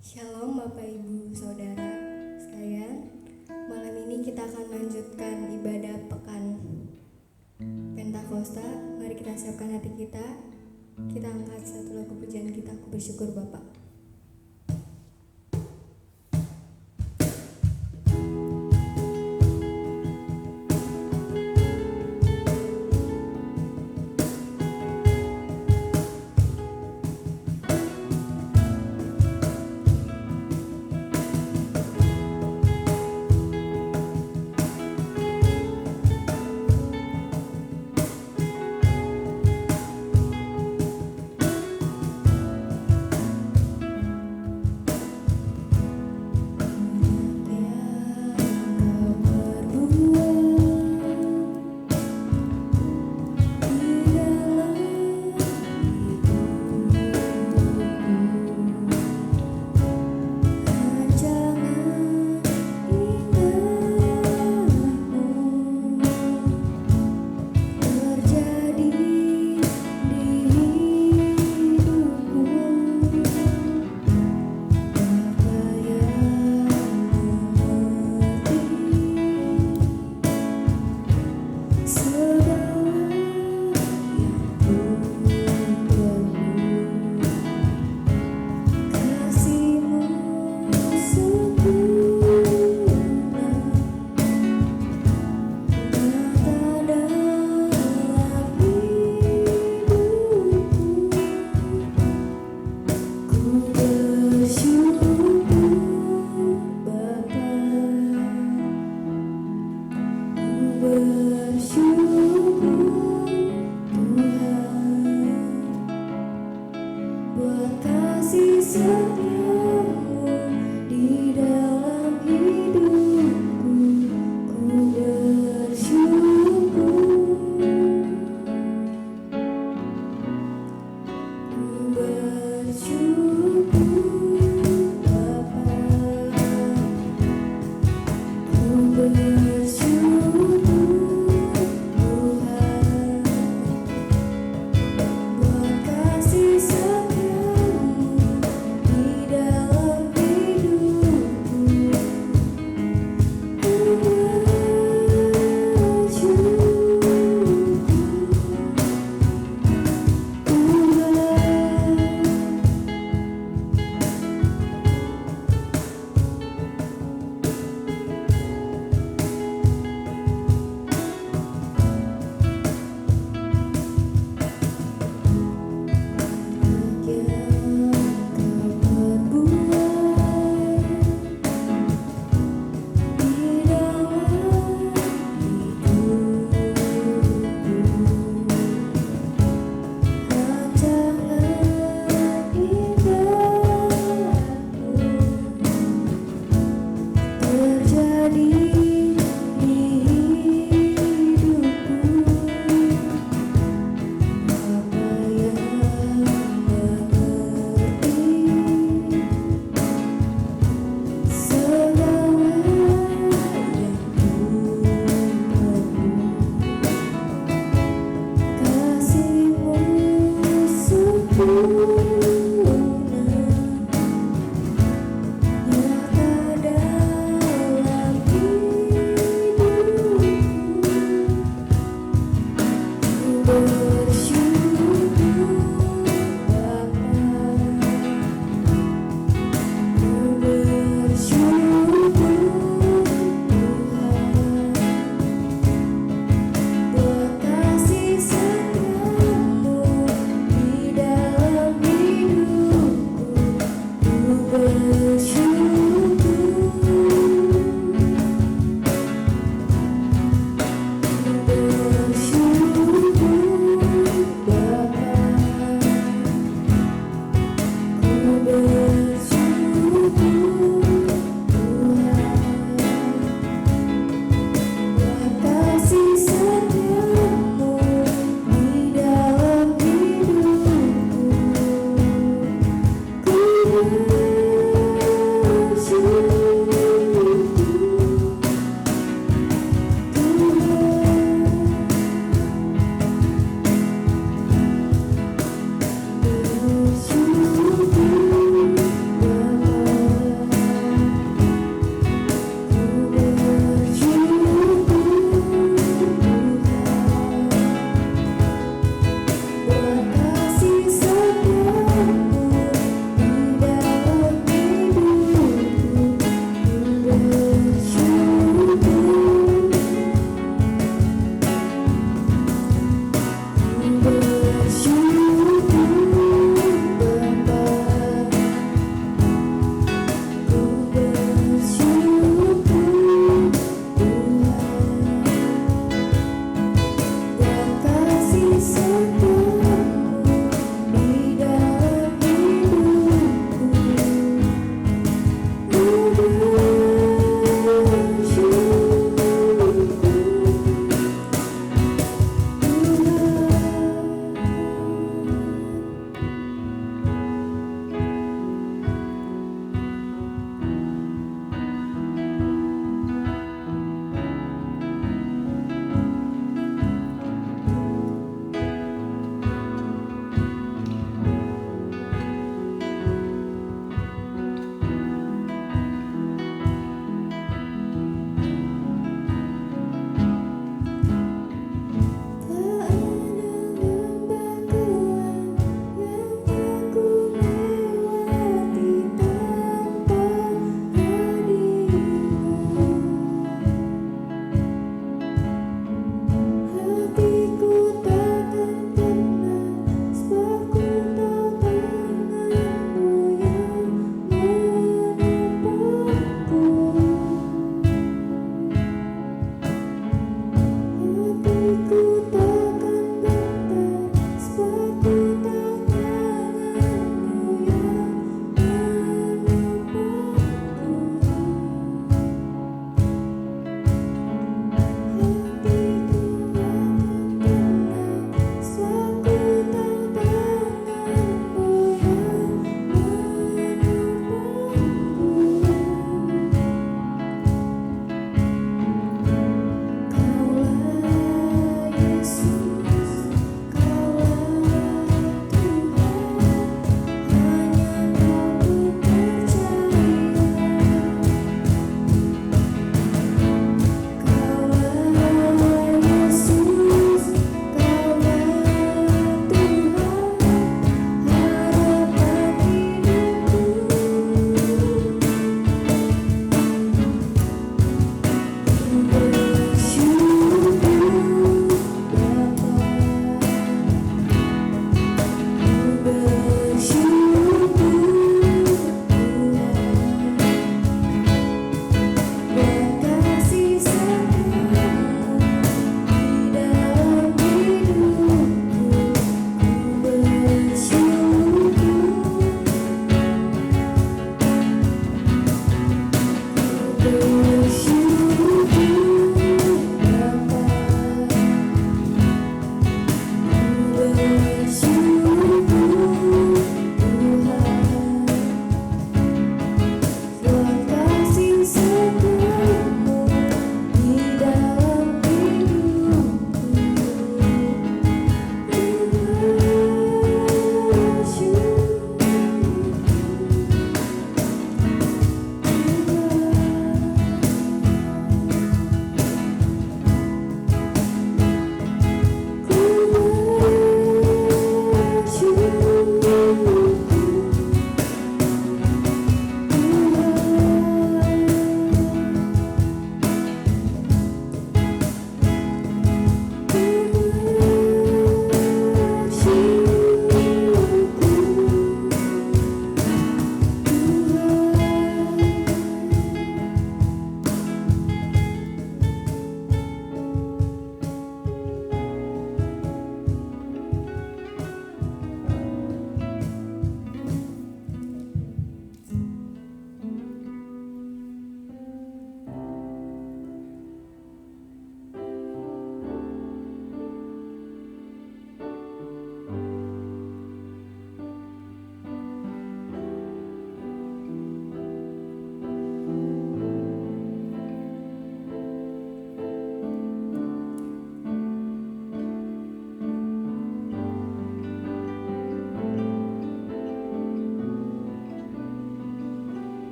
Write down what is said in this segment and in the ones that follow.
Shalom Bapak Ibu Saudara sekalian. Malam ini kita akan melanjutkan ibadah pekan Pentakosta. Mari kita siapkan hati kita. Kita angkat satu lagu pujian kita, Aku Bersyukur Bapa.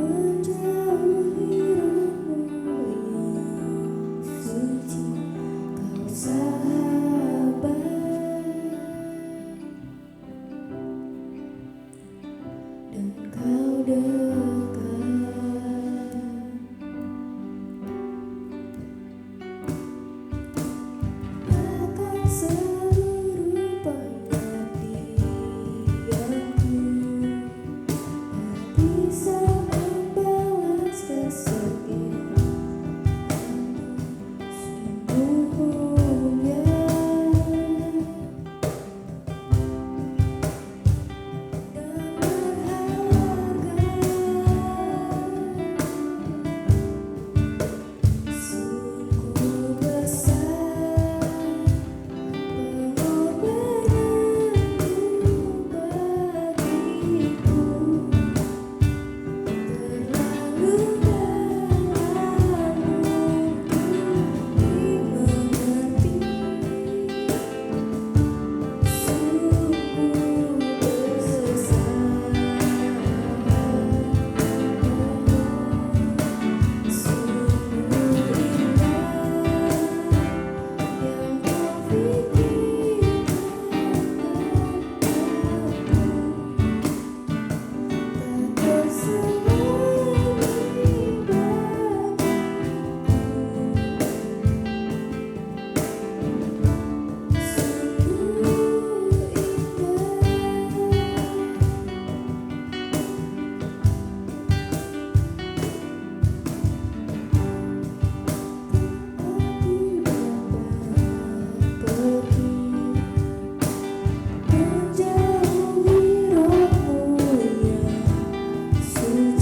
menjauhi rohmu yang suci, kau sahabat, dan kau dekat. Akan seluruh pengabdianku, tak bisa membalas kesetiaanmu, sungguh mulia dan berharga. Sungguh besar pengorbananmu bagiku, terlalu dalam untuk dimengerti. Sungguh besar, sungguh indah yang kau pikirkan, tak tersembunyi bagiku. Sungguh indah aku dapat pergi menjauhi rohmu yang suci.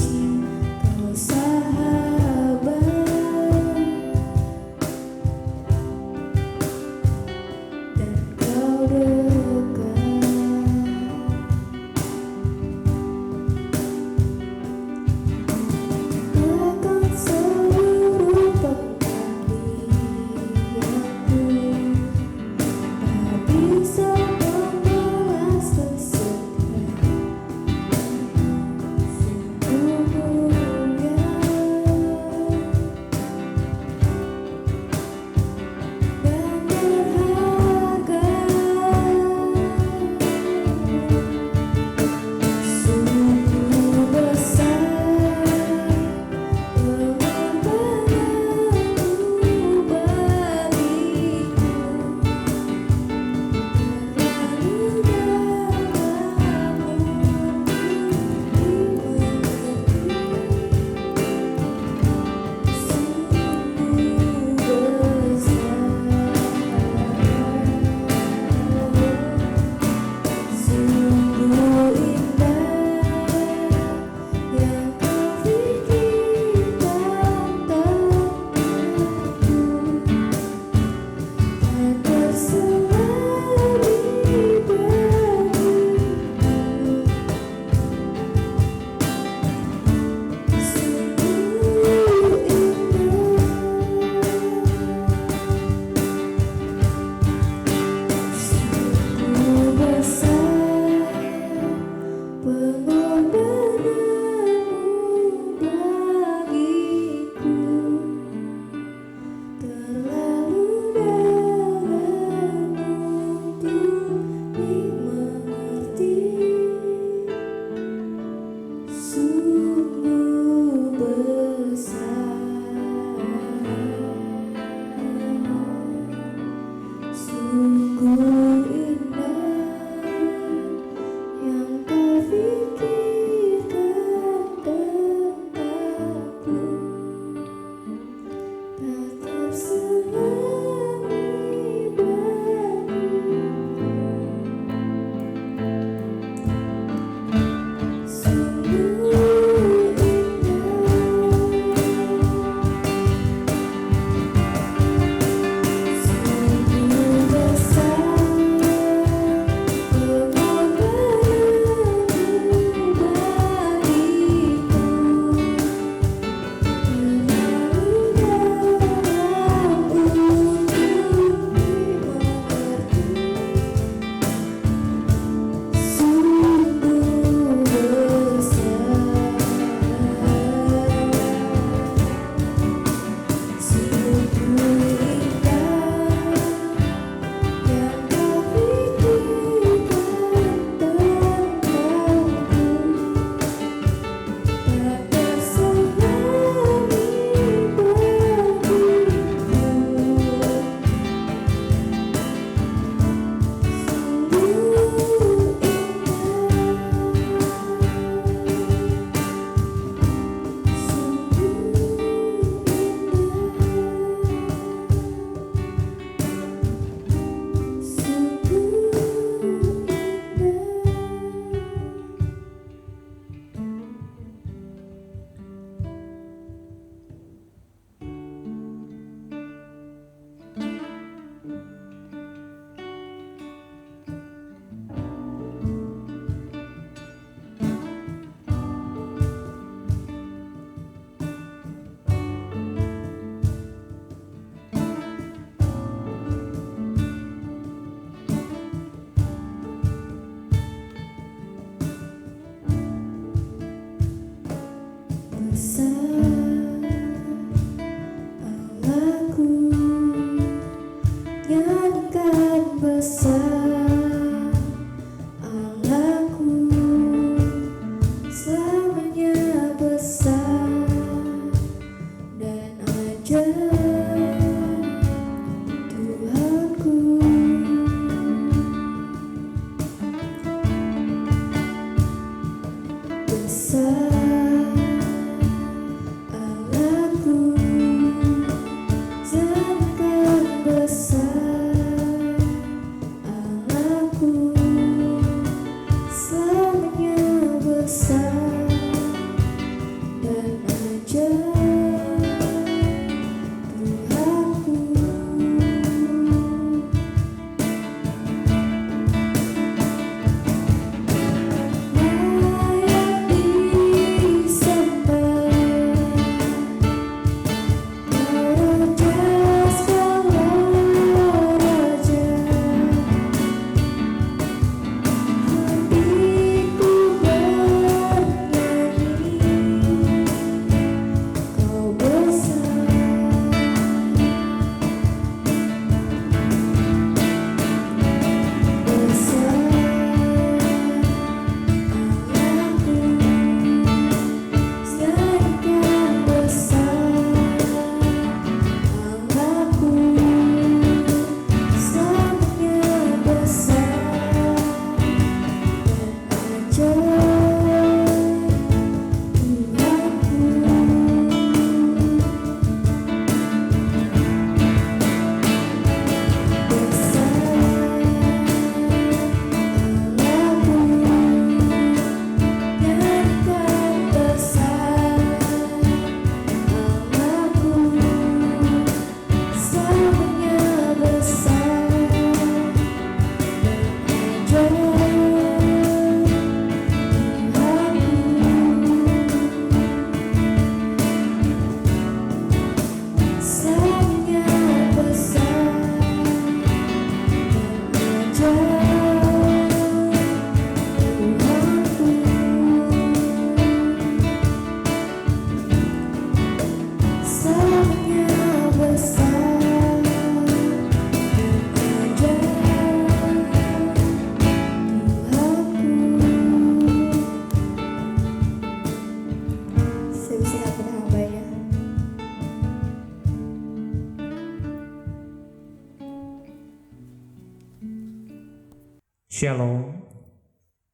Shalom,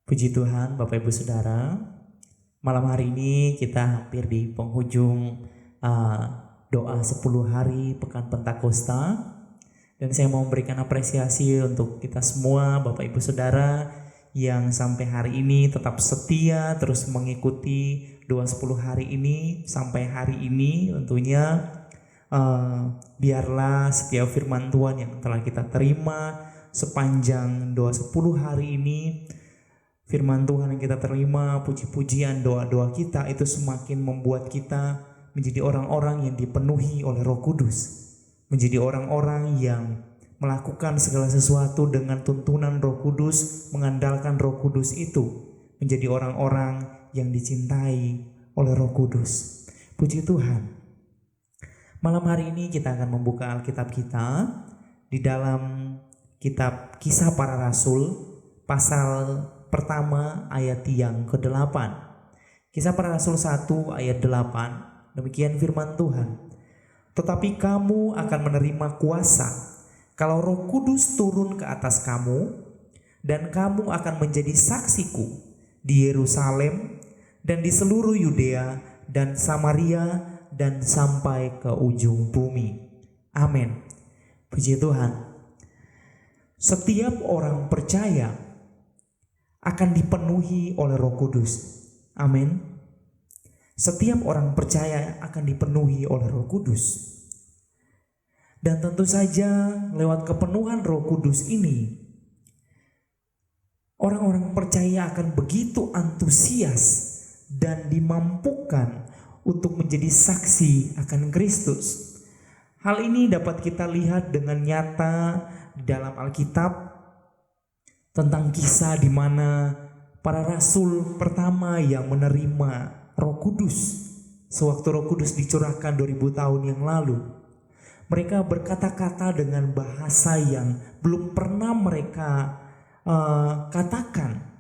puji Tuhan Bapak Ibu Saudara. Malam hari ini kita hampir di penghujung doa 10 hari Pekan Pentakosta. Dan saya mau memberikan apresiasi untuk kita semua Bapak Ibu Saudara yang sampai hari ini tetap setia terus mengikuti doa 10 hari ini sampai hari ini. Tentunya biarlah setiap firman Tuhan yang telah kita terima sepanjang doa 10 hari ini, firman Tuhan yang kita terima, puji-pujian, doa-doa kita itu semakin membuat kita menjadi orang-orang yang dipenuhi oleh Roh Kudus, menjadi orang-orang yang melakukan segala sesuatu dengan tuntunan Roh Kudus, mengandalkan Roh Kudus itu, menjadi orang-orang yang dicintai oleh Roh Kudus. Puji Tuhan. Malam hari ini kita akan membuka Alkitab kita di dalam Kitab Kisah Para Rasul pasal pertama ayat yang ke-8. Kisah Para Rasul 1 ayat 8. Demikian firman Tuhan. Tetapi kamu akan menerima kuasa kalau Roh Kudus turun ke atas kamu, dan kamu akan menjadi saksiku di Yerusalem dan di seluruh Yudea dan Samaria dan sampai ke ujung bumi. Amin. Puji Tuhan. Setiap orang percaya akan dipenuhi oleh Roh Kudus. Amin. Setiap orang percaya akan dipenuhi oleh Roh Kudus. Dan tentu saja lewat kepenuhan Roh Kudus ini, orang-orang percaya akan begitu antusias dan dimampukan untuk menjadi saksi akan Kristus. Hal ini dapat kita lihat dengan nyata di dalam Alkitab tentang kisah di mana para rasul pertama yang menerima Roh Kudus sewaktu Roh Kudus dicurahkan 2000 tahun yang lalu. Mereka berkata-kata dengan bahasa yang belum pernah mereka katakan.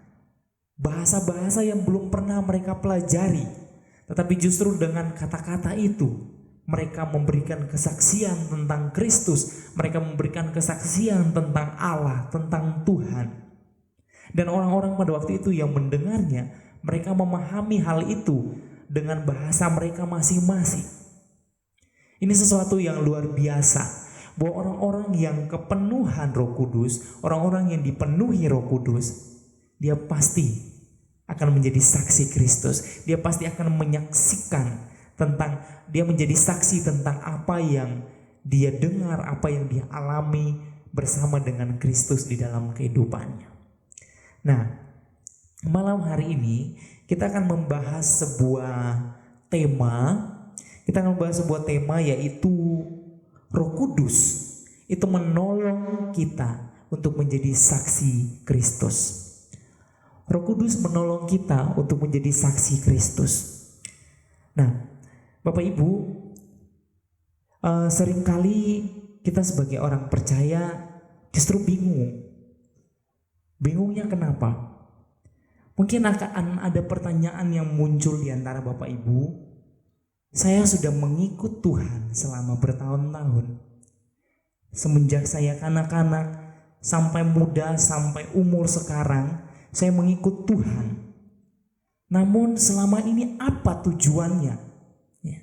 Bahasa-bahasa yang belum pernah mereka pelajari. Tetapi justru dengan kata-kata itu mereka memberikan kesaksian tentang Kristus. Mereka memberikan kesaksian tentang Allah, tentang Tuhan. Dan orang-orang pada waktu itu yang mendengarnya, mereka memahami hal itu dengan bahasa mereka masing-masing. Ini sesuatu yang luar biasa. Bahwa orang-orang yang kepenuhan Roh Kudus, orang-orang yang dipenuhi Roh Kudus, dia pasti akan menjadi saksi Kristus. Dia pasti akan menyaksikan dia menjadi saksi tentang apa yang dia dengar, apa yang dia alami bersama dengan Kristus di dalam kehidupannya. Nah, malam hari ini kita akan membahas sebuah tema. Kita akan membahas sebuah tema, yaitu Roh Kudus itu menolong kita untuk menjadi saksi Kristus. Roh Kudus menolong kita untuk menjadi saksi Kristus. Nah, Bapak Ibu, seringkali kita sebagai orang percaya justru bingung. Bingungnya kenapa? Mungkin akan ada pertanyaan yang muncul di antara Bapak Ibu. Saya sudah mengikut Tuhan selama bertahun-tahun. Semenjak saya kanak-kanak, sampai muda, sampai umur sekarang, saya mengikut Tuhan. Namun selama ini apa tujuannya? Ya.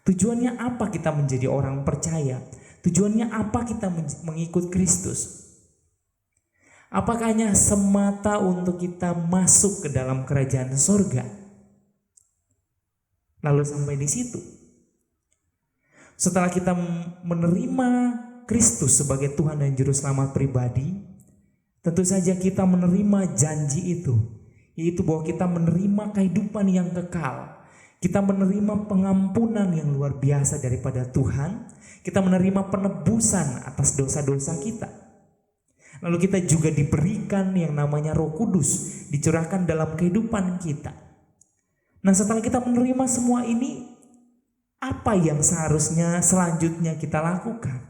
Tujuannya apa kita menjadi orang percaya? Tujuannya apa kita mengikut Kristus? Apakah hanya semata untuk kita masuk ke dalam kerajaan surga? Lalu sampai di situ. Setelah kita menerima Kristus sebagai Tuhan dan Juru Selamat pribadi, tentu saja kita menerima janji itu, yaitu bahwa kita menerima kehidupan yang kekal. Kita menerima pengampunan yang luar biasa daripada Tuhan. Kita menerima penebusan atas dosa-dosa kita. Lalu kita juga diberikan yang namanya Roh Kudus, dicurahkan dalam kehidupan kita. Nah, setelah kita menerima semua ini, apa yang seharusnya selanjutnya kita lakukan?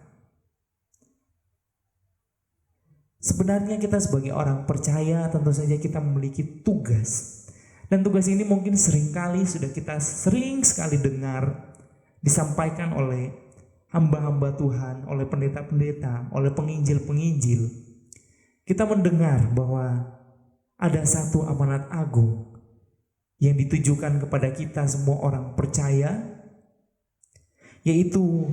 Sebenarnya kita sebagai orang percaya tentu saja kita memiliki tugas. Dan tugas ini mungkin seringkali sudah kita sering sekali dengar disampaikan oleh hamba-hamba Tuhan, oleh pendeta-pendeta, oleh penginjil-penginjil. Kita mendengar bahwa ada satu amanat agung yang ditujukan kepada kita semua orang percaya, yaitu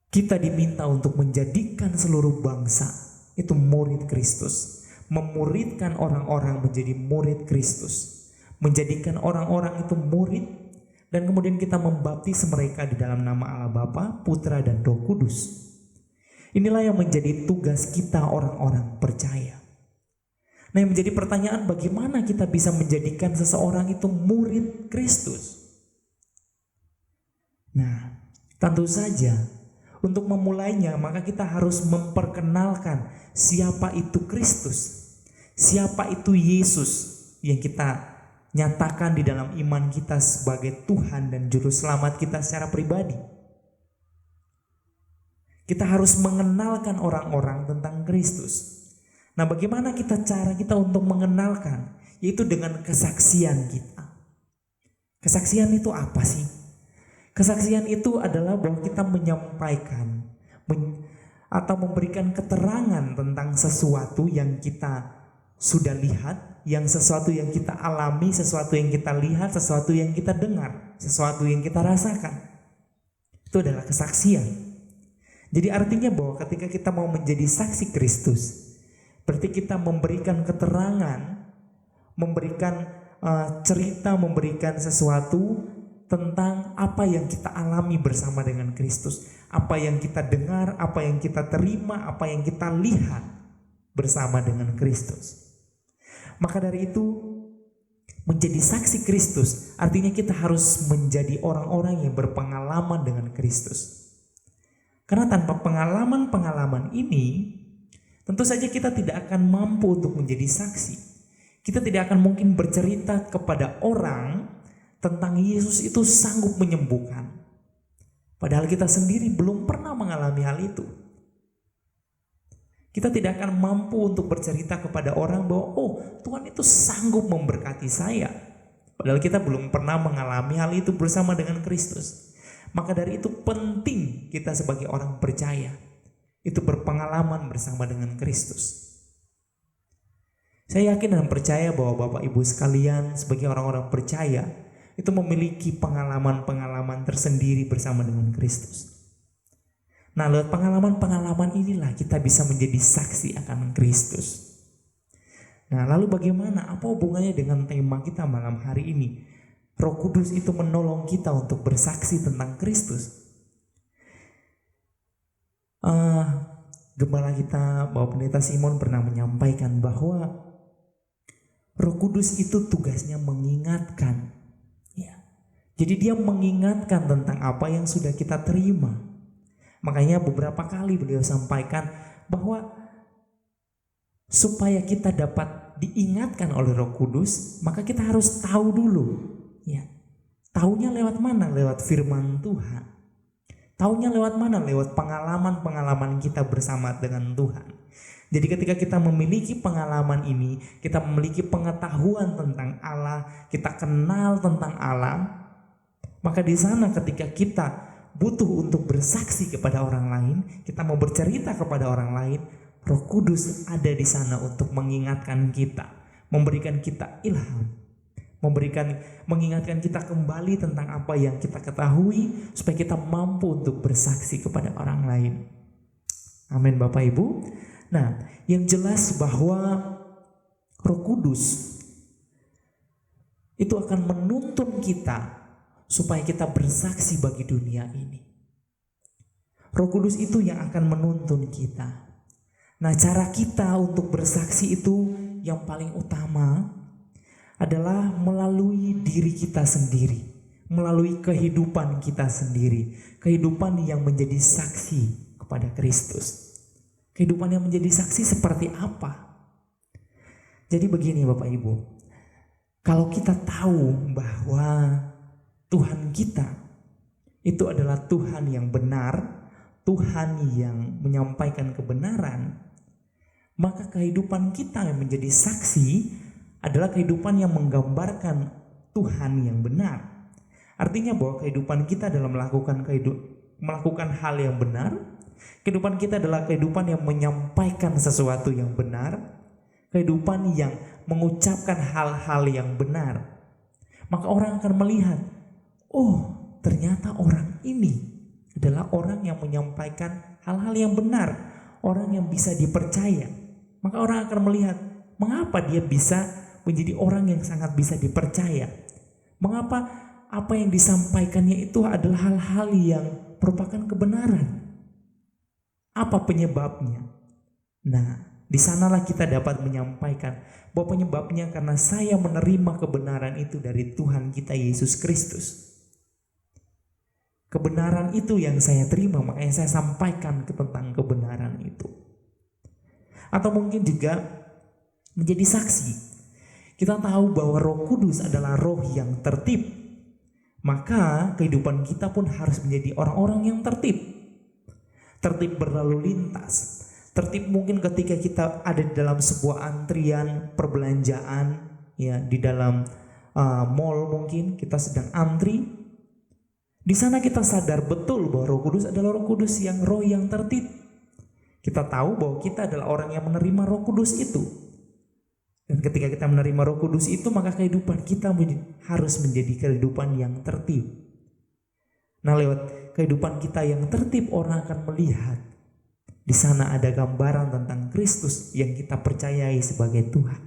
kita diminta untuk menjadikan seluruh bangsa itu murid Kristus. Memuridkan orang-orang menjadi murid Kristus. Menjadikan orang-orang itu murid. Dan kemudian kita membaptis mereka di dalam nama Allah Bapa, Putra dan Roh Kudus. Inilah yang menjadi tugas kita orang-orang percaya. Nah, yang menjadi pertanyaan, bagaimana kita bisa menjadikan seseorang itu murid Kristus? Nah, tentu saja untuk memulainya, maka kita harus memperkenalkan siapa itu Kristus, siapa itu Yesus yang kita nyatakan di dalam iman kita sebagai Tuhan dan Juru Selamat kita secara pribadi. Kita harus mengenalkan orang-orang tentang Kristus. Nah, bagaimana cara kita untuk mengenalkan? Yaitu dengan kesaksian kita. Kesaksian itu apa sih? Kesaksian itu adalah bahwa kita menyampaikan atau memberikan keterangan tentang sesuatu yang kita sudah lihat, yang sesuatu yang kita alami, sesuatu yang kita lihat, sesuatu yang kita dengar, sesuatu yang kita rasakan. Itu adalah kesaksian. Jadi artinya bahwa ketika kita mau menjadi saksi Kristus, berarti kita memberikan keterangan, memberikan cerita, memberikan sesuatu tentang apa yang kita alami bersama dengan Kristus, apa yang kita dengar, apa yang kita terima, apa yang kita lihat bersama dengan Kristus. Maka dari itu, menjadi saksi Kristus artinya kita harus menjadi orang-orang yang berpengalaman dengan Kristus. Karena tanpa pengalaman-pengalaman ini, tentu saja kita tidak akan mampu untuk menjadi saksi. Kita tidak akan mungkin bercerita kepada orang tentang Yesus itu sanggup menyembuhkan. Padahal kita sendiri belum pernah mengalami hal itu. Kita tidak akan mampu untuk bercerita kepada orang bahwa oh, Tuhan itu sanggup memberkati saya. Padahal kita belum pernah mengalami hal itu bersama dengan Kristus. Maka dari itu penting kita sebagai orang percaya itu berpengalaman bersama dengan Kristus. Saya yakin dan percaya bahwa Bapak Ibu sekalian sebagai orang-orang percaya itu memiliki pengalaman-pengalaman tersendiri bersama dengan Kristus. Nah, lewat pengalaman-pengalaman inilah kita bisa menjadi saksi akan Kristus. Nah, lalu bagaimana? Apa hubungannya dengan tema kita malam hari ini? Roh Kudus itu menolong kita untuk bersaksi tentang Kristus. Gembala kita, Bapak Pendeta Simon pernah menyampaikan bahwa Roh Kudus itu tugasnya mengingatkan. Ya. Jadi dia mengingatkan tentang apa yang sudah kita terima. Makanya beberapa kali beliau sampaikan bahwa supaya kita dapat diingatkan oleh Roh Kudus, maka kita harus tahu dulu. Ya. Taunya lewat mana? Lewat firman Tuhan. Taunya lewat mana? Lewat pengalaman-pengalaman kita bersama dengan Tuhan. Jadi ketika kita memiliki pengalaman ini, kita memiliki pengetahuan tentang Allah, kita kenal tentang Allah, maka di sana ketika kita butuh untuk bersaksi kepada orang lain, kita mau bercerita kepada orang lain, Roh Kudus ada di sana untuk mengingatkan kita, memberikan kita ilham, mengingatkan kita kembali tentang apa yang kita ketahui supaya kita mampu untuk bersaksi kepada orang lain. Amin Bapak Ibu. Nah, yang jelas bahwa Roh Kudus itu akan menuntun kita supaya kita bersaksi bagi dunia ini. Roh Kudus itu yang akan menuntun kita. Nah, cara kita untuk bersaksi itu yang paling utama adalah melalui diri kita sendiri, melalui kehidupan kita sendiri, kehidupan yang menjadi saksi kepada Kristus. Kehidupan yang menjadi saksi seperti apa? Jadi begini Bapak Ibu, kalau kita tahu bahwa Tuhan kita itu adalah Tuhan yang benar, Tuhan yang menyampaikan kebenaran, maka kehidupan kita yang menjadi saksi adalah kehidupan yang menggambarkan Tuhan yang benar. Artinya bahwa kehidupan kita dalam melakukan hal yang benar, kehidupan kita adalah kehidupan yang menyampaikan sesuatu yang benar, kehidupan yang mengucapkan hal-hal yang benar. Maka orang akan melihat, oh ternyata orang ini adalah orang yang menyampaikan hal-hal yang benar, orang yang bisa dipercaya. Maka orang akan melihat, mengapa dia bisa menjadi orang yang sangat bisa dipercaya? Mengapa apa yang disampaikannya itu adalah hal-hal yang merupakan kebenaran? Apa penyebabnya? Nah, di sanalah kita dapat menyampaikan bahwa penyebabnya karena saya menerima kebenaran itu dari Tuhan kita Yesus Kristus. Kebenaran itu yang saya terima, makanya saya sampaikan tentang kebenaran itu. Atau mungkin juga menjadi saksi. Kita tahu bahwa Roh Kudus adalah roh yang tertib. Maka kehidupan kita pun harus menjadi orang-orang yang tertib. Tertib berlalu lintas. Tertib mungkin ketika kita ada di dalam sebuah antrian perbelanjaan, ya di dalam mall mungkin kita sedang antri. Di sana kita sadar betul bahwa Roh Kudus adalah Roh Kudus yang roh yang tertib. Kita tahu bahwa kita adalah orang yang menerima Roh Kudus itu. Dan ketika kita menerima Roh Kudus itu, maka kehidupan kita harus menjadi kehidupan yang tertib. Nah, lewat kehidupan kita yang tertib, orang akan melihat di sana ada gambaran tentang Kristus yang kita percayai sebagai Tuhan.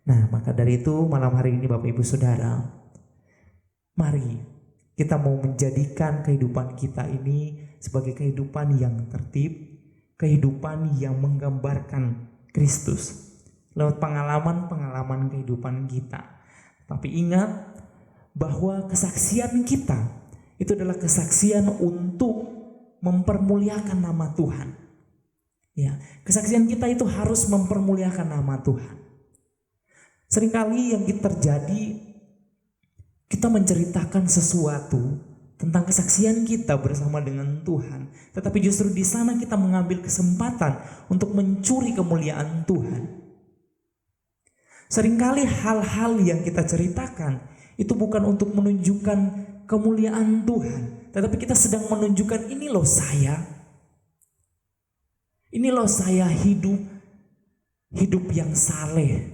Nah, maka dari itu malam hari ini Bapak Ibu Saudara, mari kita mau menjadikan kehidupan kita ini sebagai kehidupan yang tertib, kehidupan yang menggambarkan Kristus lewat pengalaman-pengalaman kehidupan kita. Tapi ingat bahwa kesaksian kita itu adalah kesaksian untuk mempermuliakan nama Tuhan. Ya, kesaksian kita itu harus mempermuliakan nama Tuhan. Seringkali yang terjadi kita menceritakan sesuatu tentang kesaksian kita bersama dengan Tuhan, tetapi justru di sana kita mengambil kesempatan untuk mencuri kemuliaan Tuhan. Seringkali hal-hal yang kita ceritakan itu bukan untuk menunjukkan kemuliaan Tuhan, tetapi kita sedang menunjukkan, ini loh saya hidup yang saleh.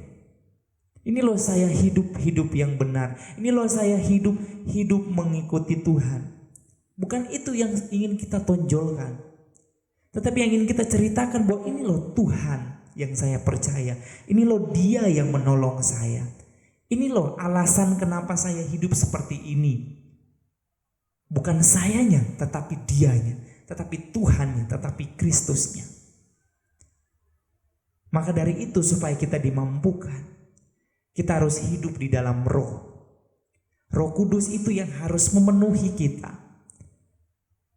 Ini loh saya hidup yang benar. Ini loh saya hidup mengikuti Tuhan. Bukan itu yang ingin kita tonjolkan, tetapi yang ingin kita ceritakan bahwa ini loh Tuhan yang saya percaya. Ini loh Dia yang menolong saya. Ini loh alasan kenapa saya hidup seperti ini. Bukan sayanya, tetapi Dianya, tetapi Tuhannya, tetapi Kristusnya. Maka dari itu, supaya kita dimampukan, kita harus hidup di dalam Roh. Roh Kudus itu yang harus memenuhi kita.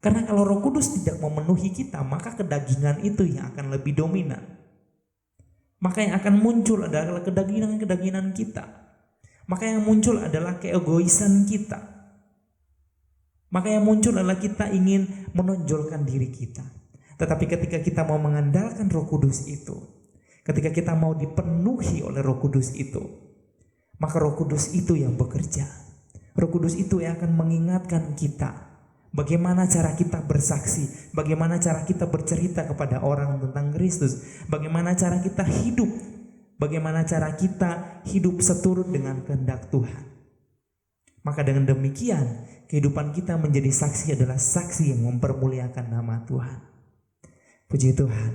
Karena kalau Roh Kudus tidak memenuhi kita, maka kedagingan itu yang akan lebih dominan. Maka yang akan muncul adalah kedagingan kita. Maka yang muncul adalah keegoisan kita. Maka yang muncul adalah kita ingin menonjolkan diri kita. Tetapi ketika kita mau mengandalkan Roh Kudus itu, ketika kita mau dipenuhi oleh Roh Kudus itu, maka Roh Kudus itu yang bekerja. Roh Kudus itu yang akan mengingatkan kita bagaimana cara kita bersaksi, bagaimana cara kita bercerita kepada orang tentang Kristus, bagaimana cara kita hidup, bagaimana cara kita hidup seturut dengan kehendak Tuhan. Maka dengan demikian, kehidupan kita menjadi saksi adalah saksi yang mempermuliakan nama Tuhan. Puji Tuhan.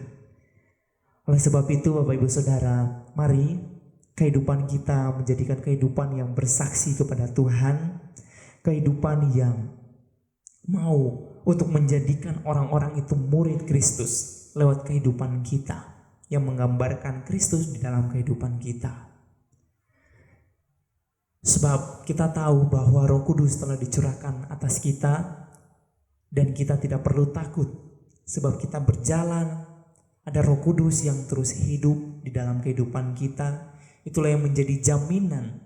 Oleh sebab itu, Bapak Ibu Saudara, mari kehidupan kita menjadikan kehidupan yang bersaksi kepada Tuhan, kehidupan yang mau untuk menjadikan orang-orang itu murid Kristus lewat kehidupan kita, yang menggambarkan Kristus di dalam kehidupan kita. Sebab kita tahu bahwa Roh Kudus telah dicurahkan atas kita, dan kita tidak perlu takut, sebab kita berjalan. Ada Roh Kudus yang terus hidup di dalam kehidupan kita. Itulah yang menjadi jaminan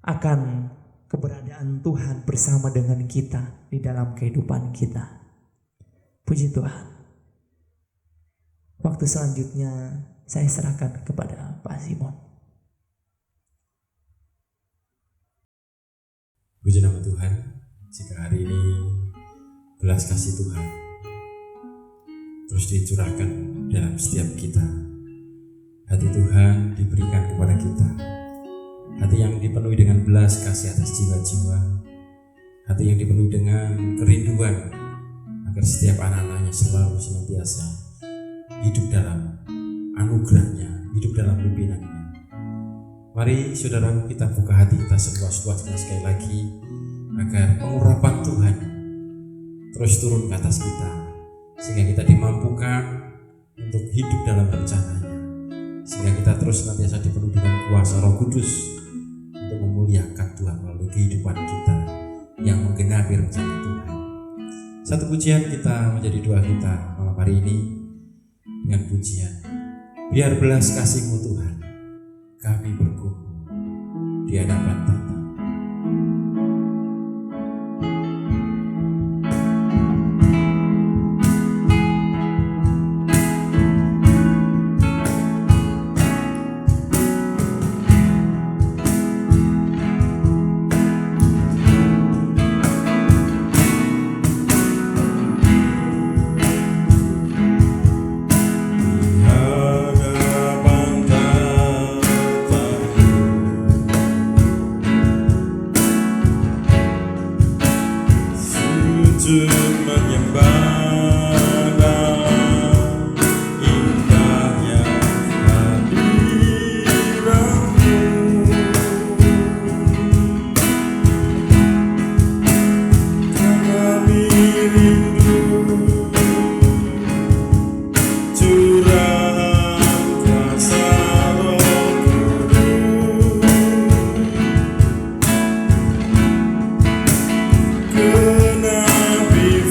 akan keberadaan Tuhan bersama dengan kita di dalam kehidupan kita. Puji Tuhan. Waktu selanjutnya saya serahkan kepada Pak Simon. Puji nama Tuhan. Jika hari ini belas kasih Tuhan terus dicurahkan dalam setiap kita, hati Tuhan diberikan kepada kita, hati yang dipenuhi dengan belas kasih atas jiwa-jiwa, hati yang dipenuhi dengan kerinduan agar setiap anak-anaknya selalu senantiasa hidup dalam anugerahnya, hidup dalam pimpinannya. Mari saudara, kita buka hati kita seluas-luasnya sekali lagi, agar pengurapan Tuhan terus turun ke atas kita, sehingga kita dimampukan untuk hidup dalam rencananya, sehingga kita terus senantiasa dipenuhi dengan kuasa Roh Kudus untuk memuliakan Tuhan melalui kehidupan kita yang menggenapi rencana Tuhan. Satu pujian kita menjadi doa kita malam hari ini dengan pujian, biar belas kasih-Mu Tuhan kami berkumpul di hadapan Tata. Genapi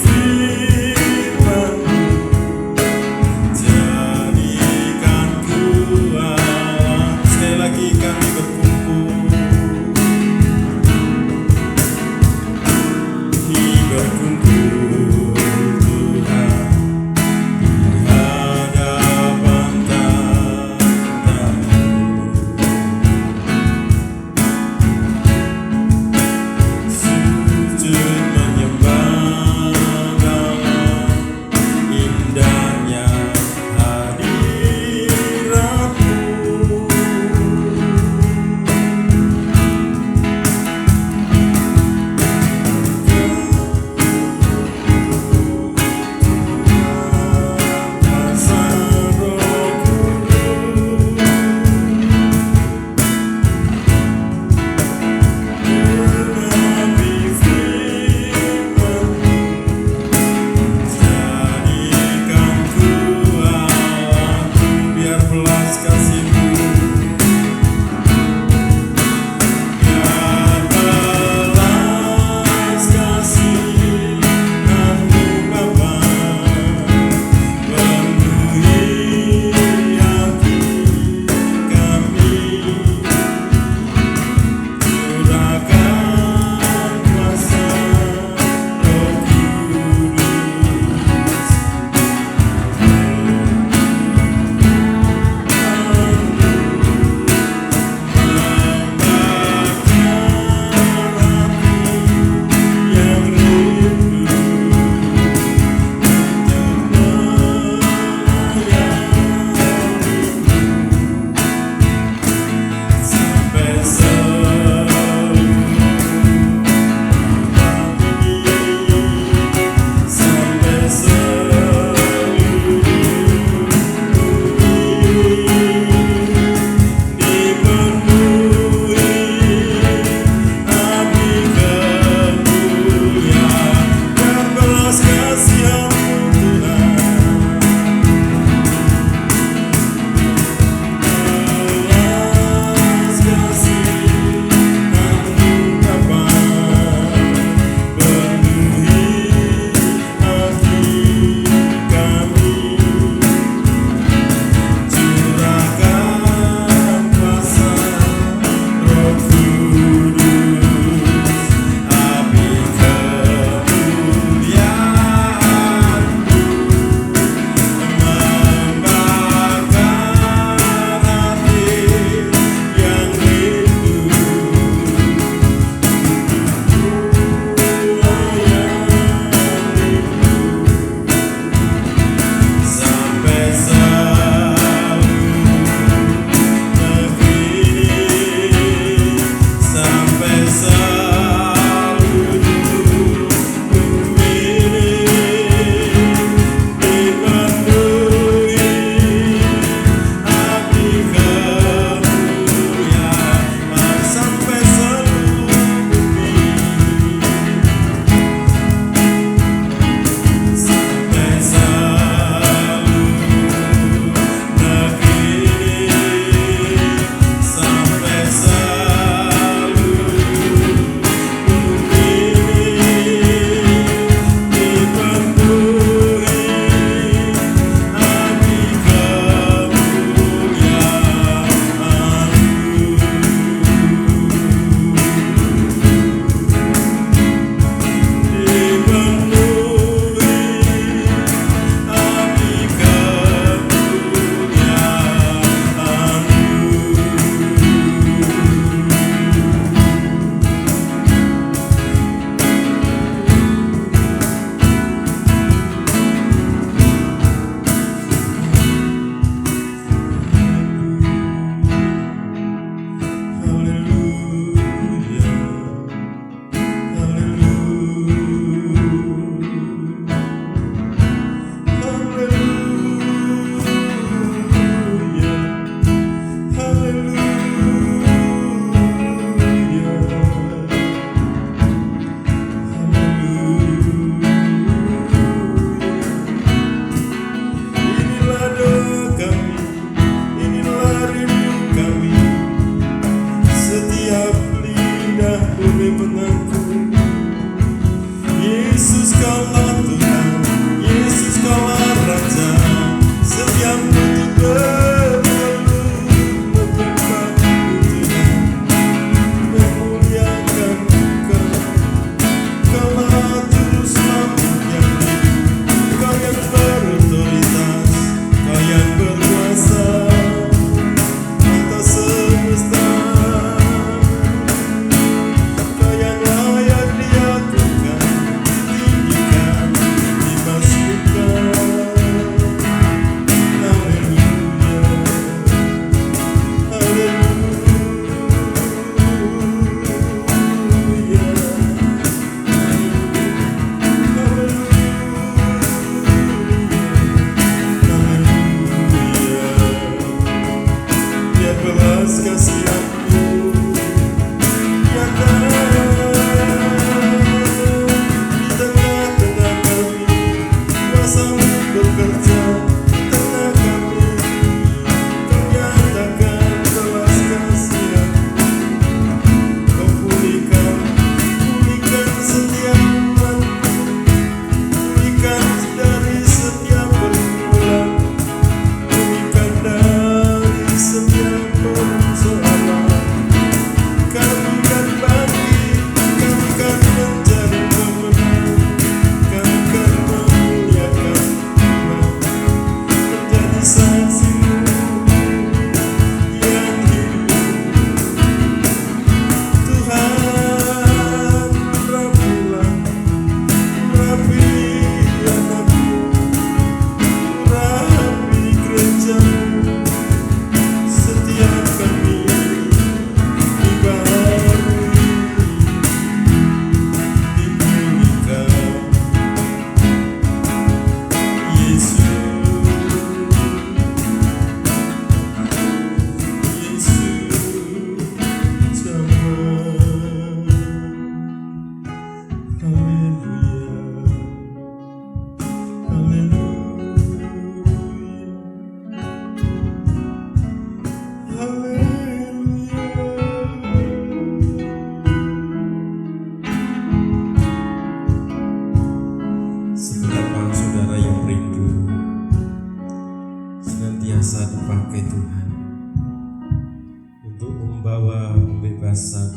kebebasan,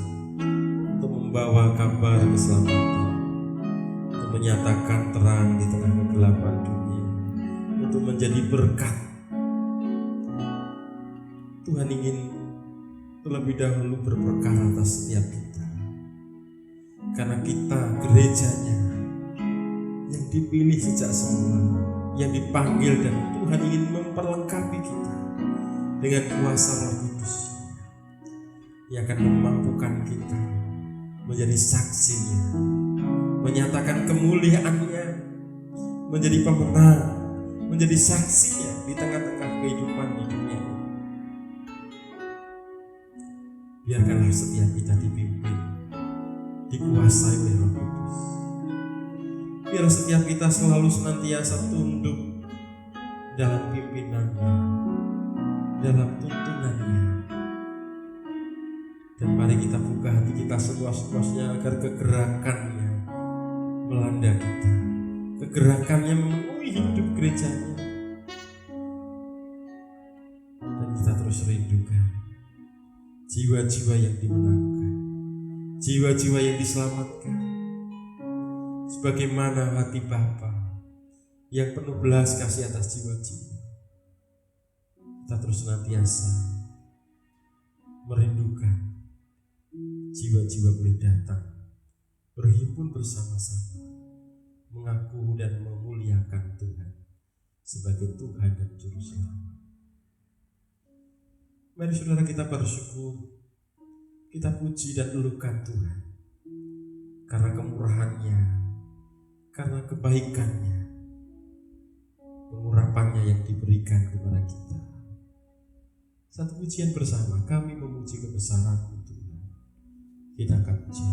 untuk membawa kabar keselamatan, untuk menyatakan terang di tengah kegelapan dunia, untuk menjadi berkat. Tuhan ingin terlebih dahulu berperkara atas setiap kita, karena kita gerejanya yang dipilih sejak semula, yang dipanggil, dan Tuhan ingin memperlengkapi kita dengan kuasa Roh Kudus yang akan memampukan kita menjadi saksinya, menyatakan kemuliaannya, menjadi pemenang, menjadi saksinya di tengah-tengah kehidupan di dunia ini. Biarkanlah setiap kita dipimpin, dikuasai oleh Roh Kudus. Biar setiap kita selalu senantiasa tunduk dalam pimpinannya, dalam tuntunannya. Dan mari kita buka hati kita seluas-luasnya agar kegerakannya melanda kita, kegerakannya memenuhi hidup gerejanya. Dan kita terus rindukan jiwa-jiwa yang dimenangkan, jiwa-jiwa yang diselamatkan, sebagaimana hati Bapa yang penuh belas kasih atas jiwa-jiwa. Kita terus senantiasa merindukan jiwa-jiwa boleh datang, berhimpun bersama-sama, mengaku dan memuliakan Tuhan sebagai Tuhan dan Juru Selamat. Mari saudara kita bersyukur, kita puji dan elukan Tuhan karena kemurahannya, karena kebaikannya, pengurapannya yang diberikan kepada kita. Satu pujian bersama, kami memuji kebesaran-Mu Tuhan. Kita akan puji.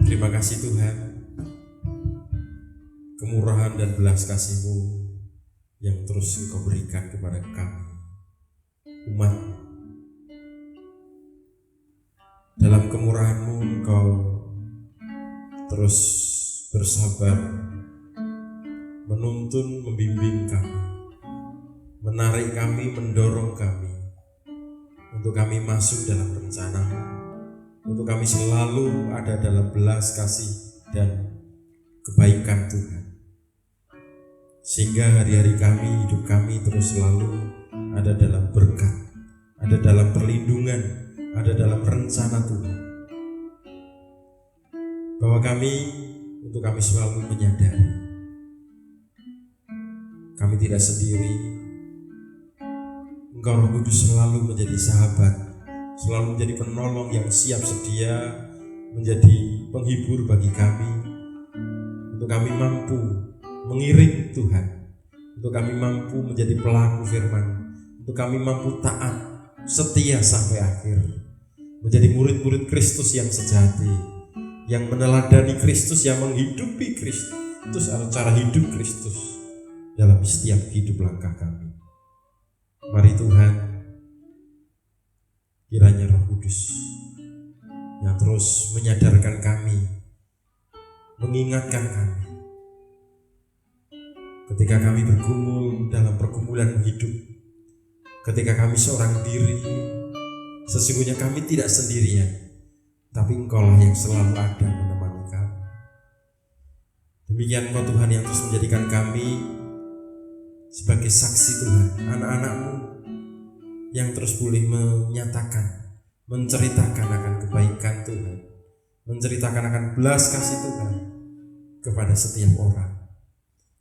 Terima kasih Tuhan, kemurahan dan belas kasih-Mu yang terus Engkau berikan kepada kami, umat. Dalam kemurahan-Mu Engkau terus bersabar, menuntun, membimbing kami, menarik kami, mendorong kami, untuk kami masuk dalam rencana-Mu, untuk kami selalu ada dalam belas kasih dan kebaikan Tuhan. Sehingga hari-hari kami, hidup kami terus selalu ada dalam berkat, ada dalam perlindungan, ada dalam rencana Tuhan. Bahwa untuk kami selalu menyadari kami tidak sendiri. Engkau Roh Kudus selalu menjadi sahabat, selalu menjadi penolong yang siap sedia, menjadi penghibur bagi kami, untuk kami mampu mengiring Tuhan, untuk kami mampu menjadi pelaku firman, untuk kami mampu taat, setia sampai akhir, menjadi murid-murid Kristus yang sejati, yang meneladani Kristus, yang menghidupi Kristus atau cara hidup Kristus dalam setiap hidup langkah kami. Mari Tuhan, kiranya Roh Kudus yang terus menyadarkan kami, mengingatkan kami ketika kami bergumul dalam pergumulan hidup, ketika kami seorang diri, sesungguhnya kami tidak sendirian, tapi Engkaulah yang selalu ada menemani kami. Demikian Engkau Tuhan yang terus menjadikan kami sebagai saksi Tuhan, anak-anak-Mu yang terus boleh menyatakan, menceritakan akan kebaikan Tuhan, menceritakan akan belas kasih Tuhan kepada setiap orang,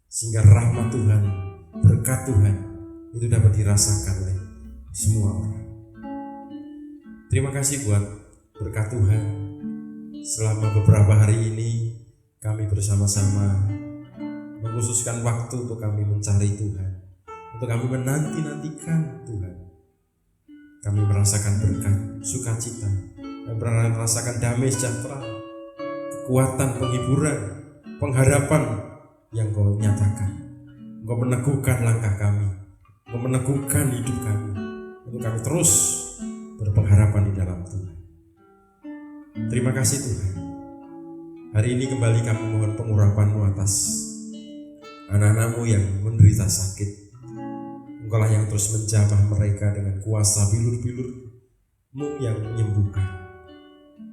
sehingga rahmat Tuhan, berkat Tuhan itu dapat dirasakan oleh semua orang. Terima kasih buat berkat Tuhan. Selama beberapa hari ini kami bersama-sama mengkhususkan waktu untuk kami mencari Tuhan, untuk kami menanti-nantikan Tuhan. Kami merasakan berkat, sukacita, kami merasakan damai sejahtera, kekuatan, penghiburan, pengharapan yang Kau nyatakan. Kau meneguhkan langkah kami, Kau meneguhkan hidup kami, untuk kami terus berpengharapan di dalam Tuhan. Terima kasih Tuhan. Hari ini kembali kami mohon pengurapan-Mu atas anak-anak-Mu yang menderita sakit. Engkaulah yang terus menjamah mereka dengan kuasa bilur-bilur-Mu yang menyembuhkan.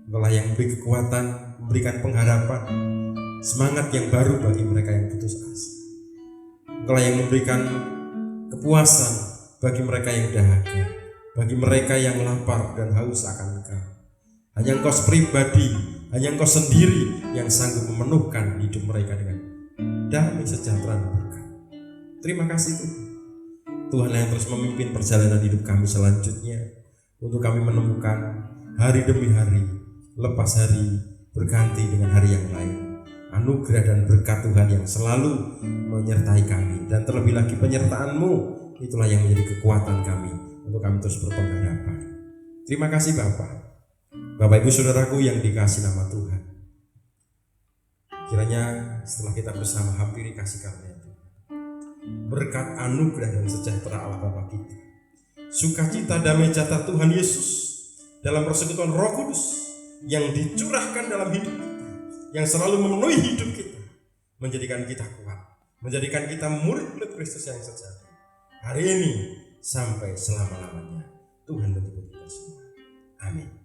Engkaulah yang memberi kekuatan, memberikan pengharapan, semangat yang baru bagi mereka yang putus asa. Engkaulah yang memberikan kepuasan bagi mereka yang dahaga, bagi mereka yang lapar dan haus akan Engkau. Hanya Engkau pribadi, hanya Engkau sendiri yang sanggup memenuhkan hidup mereka dengan damai, sejahtera, dan berkat. Terima kasih Tuhan. Tuhan yang terus memimpin perjalanan hidup kami selanjutnya, untuk kami menemukan hari demi hari, lepas hari berganti dengan hari yang lain. Anugerah dan berkat Tuhan yang selalu menyertai kami, dan terlebih lagi penyertaan-Mu itulah yang menjadi kekuatan kami untuk kami terus berpengharapan. Terima kasih Bapak Ibu Saudaraku yang dikasihi nama Tuhan. Kiranya setelah kita bersama hampiri kasih karunia Tuhan, berkat anugerah dan sejahtera Allah Bapa kita, sukacita damai sejahtera Tuhan Yesus dalam persekutuan Roh Kudus yang dicurahkan dalam hidup kita, yang selalu memenuhi hidup kita, menjadikan kita kuat, menjadikan kita murid-murid Kristus yang sejati, hari ini sampai selama-lamanya. Tuhan menyertai kita semua. Amin.